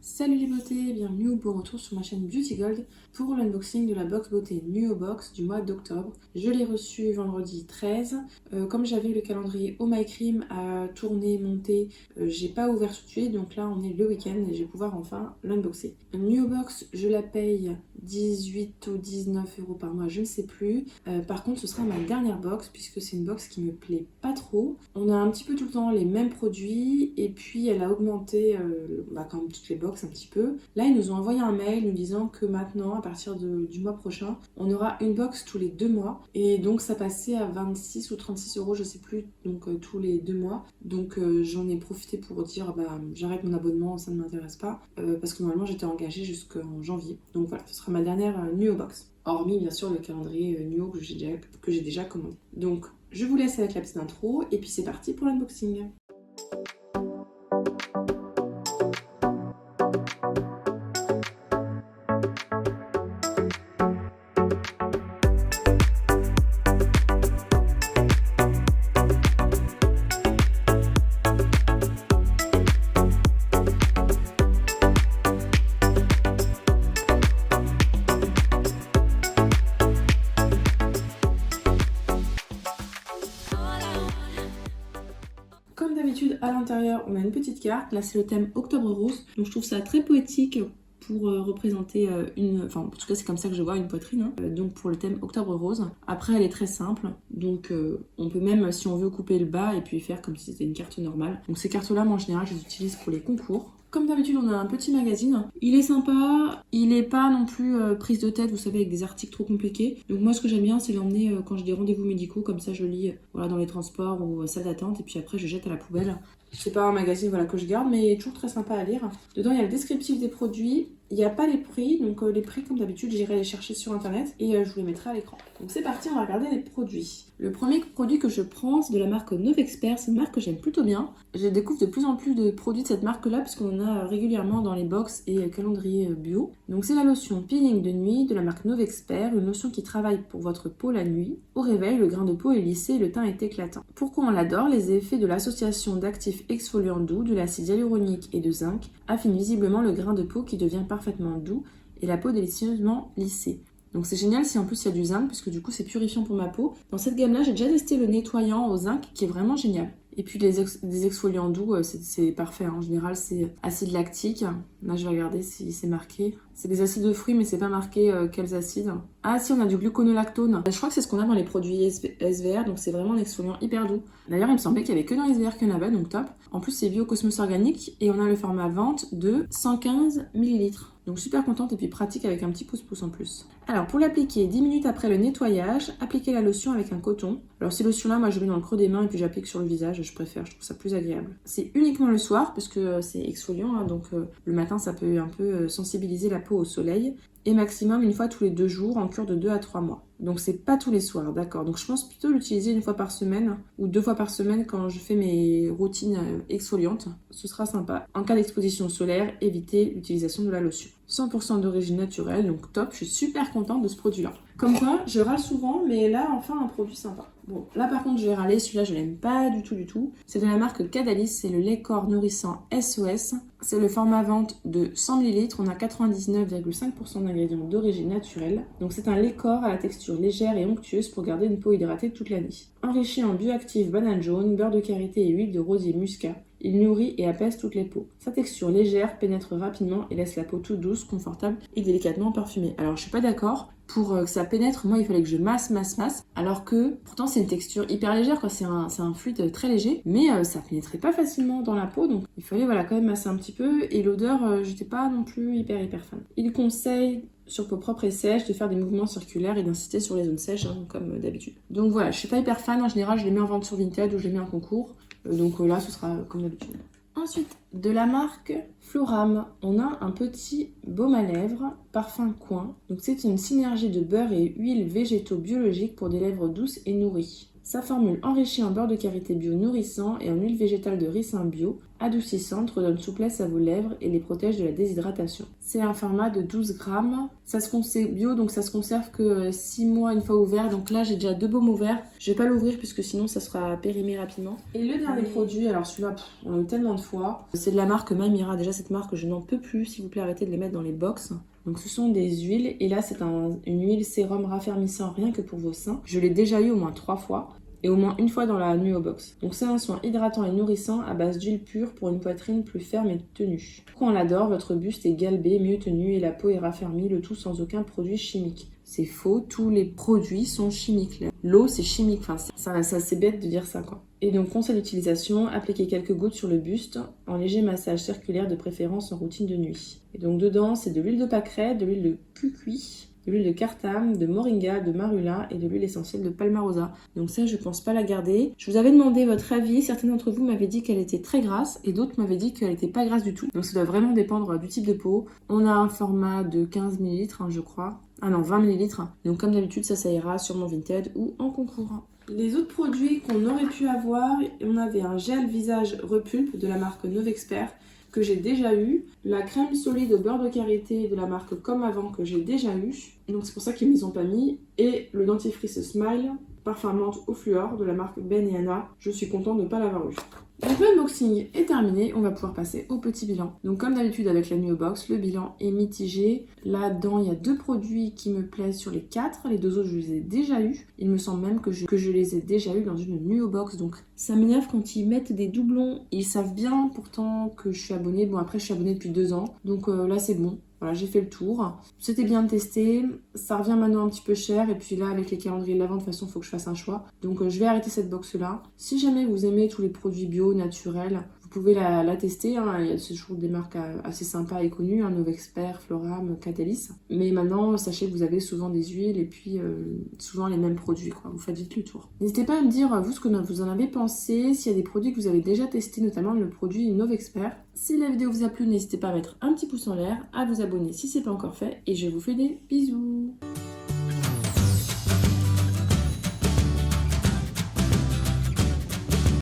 Salut les beautés, bienvenue au beau retour sur ma chaîne Beauty Gold pour l'unboxing de la box beauté Nuo Box du mois d'octobre. Je l'ai reçu vendredi 13. Comme j'avais le calendrier Oh My Cream à tourner, monter, j'ai pas ouvert tout de suite, donc là on est le week-end et je vais pouvoir enfin l'unboxer. Nuo Box, je la paye 18 ou 19 euros par mois, je ne sais plus. Par contre, ce sera ma dernière box puisque c'est une box qui me plaît pas trop. On a un petit peu tout le temps les mêmes produits et puis elle a augmenté comme toutes les box un petit peu. Là, ils nous ont envoyé un mail nous disant que maintenant, à partir du mois prochain, on aura une box tous les 2 mois. Et donc, ça passait à 26 ou 36 euros, je sais plus, donc tous les 2 mois. Donc, j'en ai profité pour dire, j'arrête mon abonnement, ça ne m'intéresse pas. Parce que normalement, j'étais engagée jusqu'en janvier. Donc voilà, ce sera ma dernière Nuo Box. Hormis, bien sûr, le calendrier Nuo que j'ai déjà commandé. Donc, je vous laisse avec la petite intro et puis c'est parti pour l'unboxing. Comme d'habitude, à l'intérieur, on a une petite carte. Là, c'est le thème Octobre Rose. Donc, je trouve ça très poétique pour représenter Enfin, en tout cas, c'est comme ça que je vois une poitrine. Donc, pour le thème Octobre Rose. Après, elle est très simple. Donc, on peut même, si on veut, couper le bas et puis faire comme si c'était une carte normale. Donc, ces cartes-là, moi, en général, je les utilise pour les concours. Comme d'habitude, on a un petit magazine. Il est sympa, il n'est pas non plus prise de tête, vous savez, avec des articles trop compliqués. Donc moi, ce que j'aime bien, c'est l'emmener quand j'ai des rendez-vous médicaux, comme ça je lis dans les transports ou salle d'attente, et puis après je jette à la poubelle. C'est pas un magazine que je garde, mais il est toujours très sympa à lire. Dedans, il y a le descriptif des produits. Il n'y a pas les prix, donc les prix, comme d'habitude, j'irai les chercher sur internet et je vous les mettrai à l'écran. Donc c'est parti, on va regarder les produits. Le premier produit que je prends, c'est de la marque Novexpert. C'est une marque que j'aime plutôt bien. Je découvre de plus en plus de produits de cette marque-là, puisqu'on en a régulièrement dans les box et calendrier bio. Donc c'est la lotion peeling de nuit de la marque Novexpert, une lotion qui travaille pour votre peau la nuit. Au réveil, le grain de peau est lissé et le teint est éclatant. Pourquoi on l'adore? Les effets de l'association d'actifs exfoliants doux, de l'acide hyaluronique et de zinc affinent visiblement le grain de peau qui devient parfaitement doux et la peau délicieusement lissée. Donc c'est génial si en plus il y a du zinc, puisque du coup c'est purifiant pour ma peau. Dans cette gamme là, j'ai déjà testé le nettoyant au zinc qui est vraiment génial. Et puis des exfoliants doux, c'est parfait. En général, c'est acide lactique. Là, je vais regarder si c'est marqué. C'est des acides de fruits, mais c'est pas marqué quels acides. Ah si, on a du gluconolactone. Je crois que c'est ce qu'on a dans les produits SVR, donc c'est vraiment un exfoliant hyper doux. D'ailleurs, il me semblait qu'il y avait que dans SVR qu'il y en avait, donc top. En plus, c'est bio-cosmos organique et on a le format vente de 115 ml. Donc super contente et puis pratique avec un petit pouce-pouce en plus. Alors pour l'appliquer 10 minutes après le nettoyage, appliquez la lotion avec un coton. Alors ces lotions-là, moi je mets dans le creux des mains et puis j'applique sur le visage, je préfère, je trouve ça plus agréable. C'est uniquement le soir parce que c'est exfoliant, donc le matin ça peut un peu sensibiliser la peau au soleil. Et maximum une fois tous les 2 jours en cure de 2 à 3 mois. Donc c'est pas tous les soirs, d'accord. Donc je pense plutôt l'utiliser une fois par semaine ou 2 fois par semaine quand je fais mes routines exfoliantes. Ce sera sympa. En cas d'exposition solaire, évitez l'utilisation de la lotion. 100% d'origine naturelle, donc top. Je suis super contente de ce produit-là. Comme quoi, je râle souvent, mais là, enfin, un produit sympa. Bon, là par contre, je vais râler. Celui-là, je l'aime pas du tout. C'est de la marque Cadalis. C'est le lait corps nourrissant SOS. C'est le format vente de 100 ml. On a 99,5% d'ingrédients d'origine naturelle. Donc c'est un lait corps à la texture légère et onctueuse pour garder une peau hydratée toute l'année. Enrichi en bioactif banane jaune, beurre de karité et huile de rosier muscat. Il nourrit et apaise toutes les peaux. Sa texture légère pénètre rapidement et laisse la peau toute douce, confortable et délicatement parfumée. Alors je suis pas d'accord. Pour que ça pénètre, moi il fallait que je masse. Alors que pourtant c'est une texture hyper légère, quoi. C'est un fluide très léger, mais ça pénétrait pas facilement dans la peau, donc il fallait quand même masser un petit peu. Et l'odeur, j'étais pas non plus hyper fan. Il conseille sur peau propre et sèche de faire des mouvements circulaires et d'insister sur les zones sèches, comme d'habitude. Donc voilà, je suis pas hyper fan. En général, je les mets en vente sur Vinted ou je les mets en concours. Donc là, ce sera comme d'habitude. Ensuite, de la marque Floram, on a un petit baume à lèvres, parfum coin. Donc c'est une synergie de beurre et huiles végétaux biologiques pour des lèvres douces et nourries. Sa formule enrichie en beurre de karité bio nourrissant et en huile végétale de ricin bio adoucissante, redonne souplesse à vos lèvres et les protège de la déshydratation. C'est un format de 12 grammes. Ça se conserve bio, donc ça se conserve que 6 mois une fois ouvert. Donc là, j'ai déjà 2 baumes ouverts. Je vais pas l'ouvrir puisque sinon ça sera périmé rapidement. Et le dernier produit, alors celui-là, on l'a eu tellement de fois. C'est de la marque Mamira. Déjà, cette marque, je n'en peux plus. S'il vous plaît, arrêtez de les mettre dans les box. Donc ce sont des huiles. Et là, c'est une huile sérum raffermissant rien que pour vos seins. Je l'ai déjà eu au moins 3 fois. Et au moins une fois dans la Nuo Box. Donc c'est un soin hydratant et nourrissant à base d'huile pure pour une poitrine plus ferme et tenue. Pourquoi on l'adore, votre buste est galbé, mieux tenu et la peau est raffermie, le tout sans aucun produit chimique. C'est faux, tous les produits sont chimiques. L'eau c'est chimique, enfin c'est bête de dire ça quoi. Et donc conseil d'utilisation, appliquez quelques gouttes sur le buste en léger massage circulaire de préférence en routine de nuit. Et donc dedans c'est de l'huile de pâquerette, de l'huile de cucuy, de l'huile de cartame, de moringa, de marula et de l'huile essentielle de palmarosa. Donc ça, je pense pas la garder. Je vous avais demandé votre avis. Certains d'entre vous m'avaient dit qu'elle était très grasse et d'autres m'avaient dit qu'elle était pas grasse du tout. Donc ça doit vraiment dépendre du type de peau. On a un format de 15 ml, je crois. Ah non, 20 ml. Donc comme d'habitude, ça ira sur mon Vinted ou en concours. Les autres produits qu'on aurait pu avoir, on avait un gel visage repulpe de la marque Novexpert que j'ai déjà eu, la crème solide au beurre de karité de la marque Comme Avant que j'ai déjà eu, donc c'est pour ça qu'ils ne les ont pas mis, et le dentifrice Smile parfum menthe au fluor de la marque Ben & Anna, je suis contente de ne pas l'avoir eu. Donc l'unboxing est terminé, on va pouvoir passer au petit bilan. Donc comme d'habitude avec la Nuo Box, le bilan est mitigé. Là-dedans, il y a 2 produits qui me plaisent sur les 4, les 2 autres je les ai déjà eus. Il me semble même que je les ai déjà eus dans une Nuo Box, donc ça m'énerve quand ils mettent des doublons. Ils savent bien pourtant que je suis abonnée, bon après je suis abonnée depuis 2 ans, donc là c'est bon. Voilà, j'ai fait le tour. C'était bien de tester. Ça revient maintenant un petit peu cher. Et puis là, avec les calendriers de l'Avent, de toute façon, il faut que je fasse un choix. Donc, je vais arrêter cette box-là. Si jamais vous aimez tous les produits bio, naturels, vous pouvez la tester. Hein. Il y a toujours des marques assez sympas et connues. Hein. Novexpert, Floram, Catalyst. Mais maintenant, sachez que vous avez souvent des huiles et puis souvent les mêmes produits, quoi. Vous faites vite le tour. N'hésitez pas à me dire, vous, ce que vous en avez pensé. S'il y a des produits que vous avez déjà testés, notamment le produit Novexpert. Si la vidéo vous a plu, n'hésitez pas à mettre un petit pouce en l'air, à vous abonner si ce n'est pas encore fait, et je vous fais des bisous.